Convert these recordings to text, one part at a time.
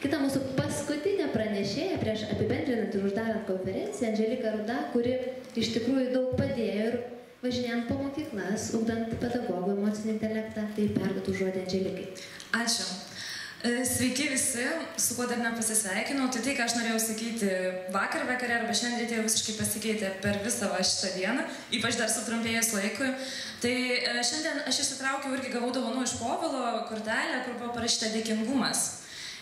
Kita mūsų paskutinė pranešėja prieš apibendrinant ir uždarant konferenciją, Andželika Ruda, kuri iš tikrųjų daug padėjo ir važinėjant po mokyklas, ugdant pedagogų emocinį intelektą, tai perduotų žodį Andželikai. Ačiū. Sveiki visi, su kuo dar nepasisveikinau. Tai ką aš norėjau sakyti vakar vakare arba šiandien ryte jau visiškai pasikeitė per visą šitą dieną, ypač dar sutrumpėjus laikui. Tai šiandien aš įsitraukiau irgi gavau dovanų iš Povilo kortelę, kur buvo parašyta dėkingumas.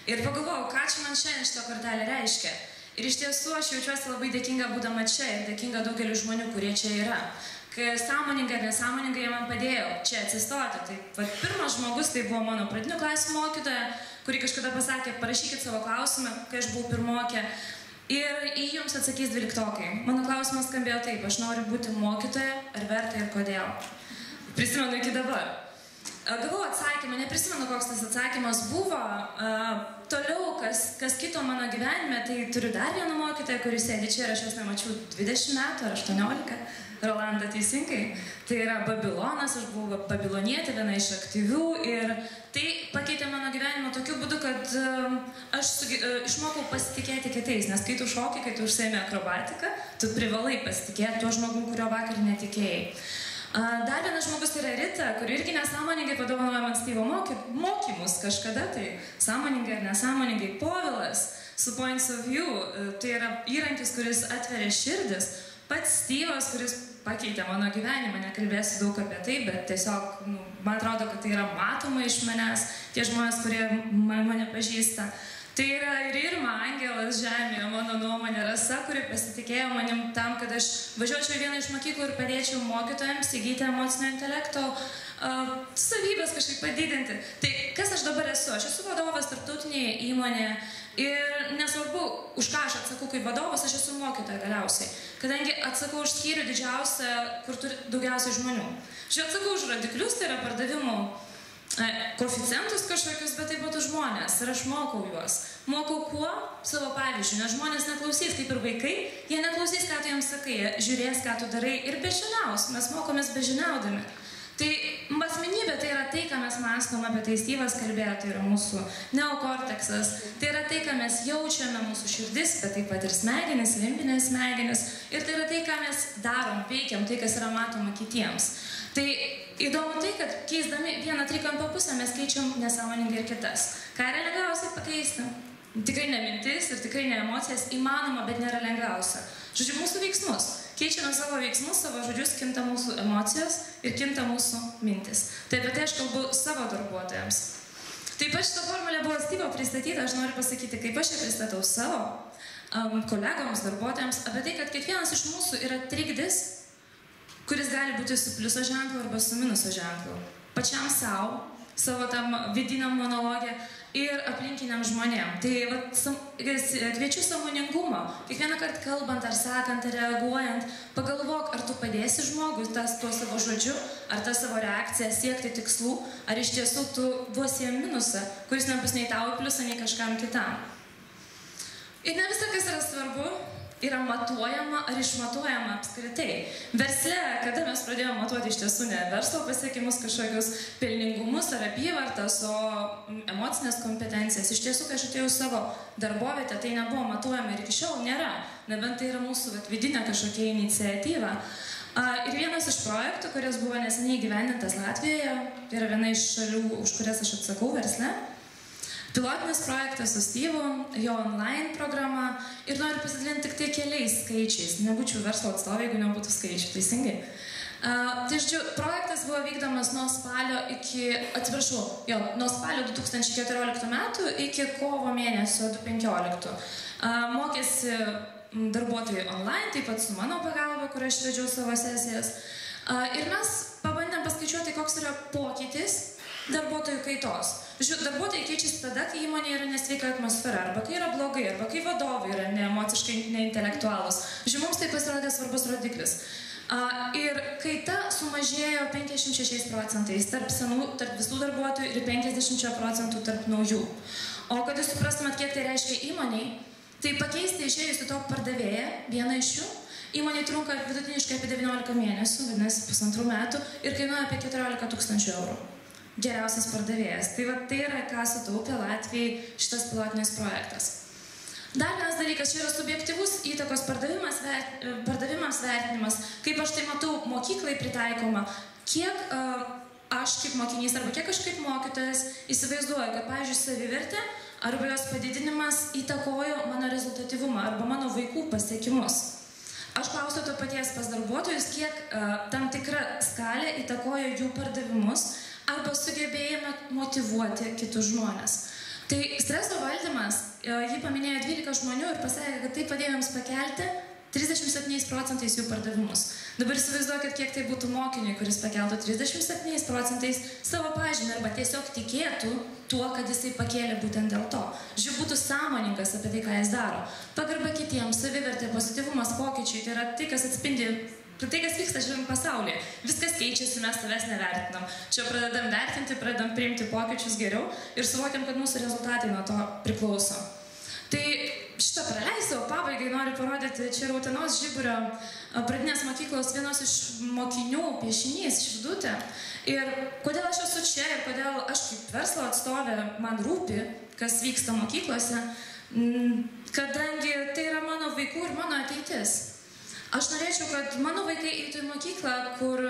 Ir pagalvojau, ką čia man šiandien šitą kortelę reiškia. Ir iš tiesų aš jaučiuosi labai dėkinga būdama čia ir dėkinga daugeliu žmonių, kurie čia yra. Kai sąmoningai ar nesąmoningai jie man padėjo čia atsistoti. Tai pirmas žmogus tai buvo mano pradinių klasių mokytoja, kuri kažkada pasakė, parašykit savo klausimą, kai aš buvau pirmokė. Ir į jums atsakys 12-okai. Mano klausimas skambėjo taip, aš noriu būti mokytoja, ar verta ir kodėl. Prisimenu iki dabar. Gavau atsakymą, neprisimenu, koks tas atsakymas buvo. Toliau, kas kito mano gyvenime, tai turiu dar vieną mokytoją, kuris sėdi čia ir aš jos nemačiau 20 metų ar 18. Rolanda teisingai. Tai yra Babilonas, aš buvau babilonietė, viena iš aktyvių ir tai pakeitė mano gyvenimą tokiu būdu, kad aš išmokau pasitikėti kitais, nes kai tu šoki, kai tu užsiėmė akrobatiką, tu privalai pasitikėti tuo žmogum, kurio vakar netikėjai. Dar vienas žmogus yra Rita, kuri irgi nesąmoningai padovanojo man Styvo mokymus kažkada, tai sąmoningai ar nesąmoningai. Povilas su Points of View, tai yra įrankis, kuris atveria širdis. Pats Styvas, kuris pakeitė mano gyvenimą, nekalbėsiu daug apie tai, bet tiesiog, man atrodo, kad tai yra matoma iš manęs, tie žmonės, kurie mane pažįsta. Tai yra ir Irma, angelas žemėje, mano nuomonė, Rasa, kuri pasitikėjo manim tam, kad aš važiuočiau į vieną iš mokyklų ir padėčiau mokytojams įgyti emocinio intelekto savybės kažkaip padidinti. Tai kas aš dabar esu? Aš esu vadovas tarptautinėje įmonėje ir nesvarbu, už ką aš atsakau kaip vadovas, aš esu mokytoja galiausiai. Kadangi atsakau už skyrių didžiausią, kur turi daugiausiai žmonių. Aš atsakau už rodiklius, tai yra pardavimų koeficientus kažkokius, bet taip pat už žmonės ir aš mokau juos. Mokau kuo? Savo pavyzdžių, nes žmonės neklausys, kaip ir vaikai, jie neklausys, ką tu jiems sakai, jie žiūrės, ką tu darai ir bežiniaus, mes mokomės bežiniaudami. Tai asmenybė tai yra tai, ką mes mąstom, apie tai Styvas kalbėjo, tai yra mūsų neokorteksas, tai yra tai, ką mes jaučiame, mūsų širdis, bet taip pat ir smegenis, limbinės smegenis, ir tai yra tai, ką mes darom, veikiam, tai, kas yra matoma kitiems. Tai įdomu tai, kad keisdami vieną trikampio pusę mes keičiam nesąmoningai ir kitas. Ką yra lengviausiai pakeisti? Tikrai ne mintis ir tikrai ne emocijas, įmanoma, bet nėra lengviausia. Žodžiu, mūsų veiksmus. Keičiame savo veiksmus, savo žodžius, kinta mūsų emocijos ir kinta mūsų mintis. Tai apie tai aš kalbu savo darbuotojams. Taip pat šitą formulę buvo Styvo pristatyta, aš noriu pasakyti, kaip aš ją pristatau savo kolegoms, darbuotojams, apie tai, kad kiekvienas iš mūsų yra trikdis, kuris gali būti su pliuso ženklu arba su minuso ženklu. Pačiam savo tam vidiniam monologė ir aplinkiniam žmonėm. Tai kviečiu sąmoningumo. Kiekvieną kartą kalbant ar sakant, ar reaguojant, pagalvok, ar tu padėsi žmogui tuo savo žodžiu, ar tą savo reakciją siekti tikslų, ar iš tiesų tu duosi jam minusą, kuris nebus nei tau pliusą, nei kažkam kitam. Ir ne visą, kas yra svarbu, yra matuojama ar išmatuojama apskritai. Versle, kada mes pradėjome matuoti iš tiesų ne verslo pasiekimus, kažkokius pelningumus ar apyvartas, o emocinės kompetencijas. Iš tiesų, kai aš atėjau savo darbovietę, tai nebuvo matuojama ir iki šiol nėra. Nebent tai yra mūsų vidinė kažkokia iniciatyva. Ir vienas iš projektų, kuris buvo neseniai įgyvendintas Latvijoje, tai yra viena iš šalių, už kurias aš atsakau versle. Pilotinis projektas su Styvu, jo online programa ir noriu pasidalinti tik tai keliais skaičiais. Nebūčiau verslo atstovė, jeigu nebūtų skaičių, teisingai. Tai žodžiu, projektas buvo vykdomas nuo spalio 2014 metų iki kovo mėnesio 2015. Mokėsi darbuotojai online, taip pat su mano pagalba, kur aš vedžiau savo sesijas. Ir mes pabandėm paskaičiuoti, koks yra pokytis darbuotojų kaitos. Žiūrėjau, darbuotojai keičiasi tada, kai įmonė yra nesveika atmosfera, arba kai yra blogai, arba kai vadovai yra neemociškai neintelektualūs. Žiūrėjau, mums tai pasirodė svarbus rodiklis. Ir kaita sumažėjo 56% tarp visų darbuotojų ir 50% tarp naujų. O kad jūs suprastumėt, kiek tai reiškia įmoniai, tai pakeisti išėjusi top pardavėją, vieną iš jų, įmonė trunka vidutiniškai apie 19 mėnesių, vadinasi 1,5 metų, ir kainuoja apie 14 000 eurų. geriausias pardavėjas. Tai yra, ką sutaupė Latvijai šitas pilotinis projektas. Dar vienas dalykas, čia yra subjektyvus įtakos pardavimams vertinimas, kaip aš tai matau mokyklai pritaikoma, kiek aš kaip mokinys arba kiek aš kaip mokytojas įsivaizduoju, kad, pavyzdžiui, savivertė arba jos padidinimas įtakojo mano rezultatyvumą arba mano vaikų pasiekimus. Aš klausiu to paties pas darbuotojus, kiek tam tikra skalė įtakojo jų pardavimus arba sugebėjome motyvuoti kitus žmones. Tai streso valdymas, jį paminėjo 12 žmonių ir pasakė, kad tai padėjo jums pakelti 37% jų pardavimus. Dabar įsivaizduokit, kiek tai būtų mokiniui, kuris pakeltų 37% savo pažymį arba tiesiog tikėtų tuo, kad jisai pakėlė būtent dėl to. Žiūrėk, būtų sąmoningas apie tai, ką jis daro. Pagarba kitiems, savivertė, pozityvumas, pokyčiai, tai yra tai, kas atspindi tai, kas vyksta šiandien pasaulyje. Viskas keičiasi, mes savęs nevertinam. Čia pradedam vertinti, pradedam priimti pokyčius geriau ir suvokiam, kad mūsų rezultatai nuo to priklauso. Tai šitą praleisiu, o pabaigai noriu parodyti, čia yra Utenos Žiburio pradinės mokyklos vienos iš mokinių piešinys, širdutė. Ir kodėl aš esu čia ir kodėl aš kaip verslo atstovė man rūpi, kas vyksta mokyklose, kadangi tai yra mano vaikų ir mano ateitis. Aš norėčiau, kad mano vaikai eitų į mokyklą, kur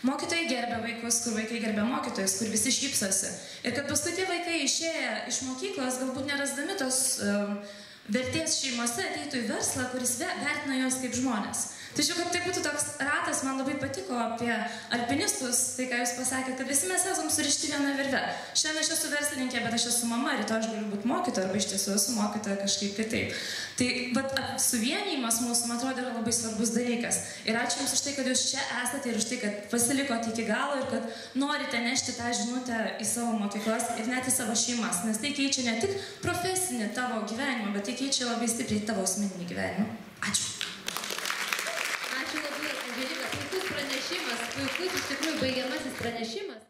mokytojai gerbia vaikus, kur vaikai gerbia mokytojus, kur visi šypsosi. Ir kad paskui tie vaikai išėję iš mokyklos, galbūt nerasdami tos vertės šeimose, ateitų į verslą, kuris vertina juos kaip žmonės. Tačiau, kad tai būtų toks ratas, man labai patiko apie alpinistus, tai ką jūs pasakėte, kad visi mes esam surišti vieną virvę. Šiandien aš esu verslininkė, bet aš esu mama, rytoj aš galiu būti mokytoja, arba iš tiesų esu mokytoja kažkaip kitaip. Tai suvienijimas mūsų, man atrodo, yra labai svarbus dalykas. Ir ačiū Jums už tai, kad Jūs čia esate ir už tai, kad pasilikote iki galo ir kad norite nešti tą žinutę į savo mokyklas ir net į savo šeimas, nes tai keičia ne tik profesinį tavo gyvenimą, bet tai keičia labai stipriai tavo asmeninį gyvenimą. Ačiū. Ačiū labai, Angelika, puikus pranešimas, puikus iš tikrųjų baigiamasis pranešimas.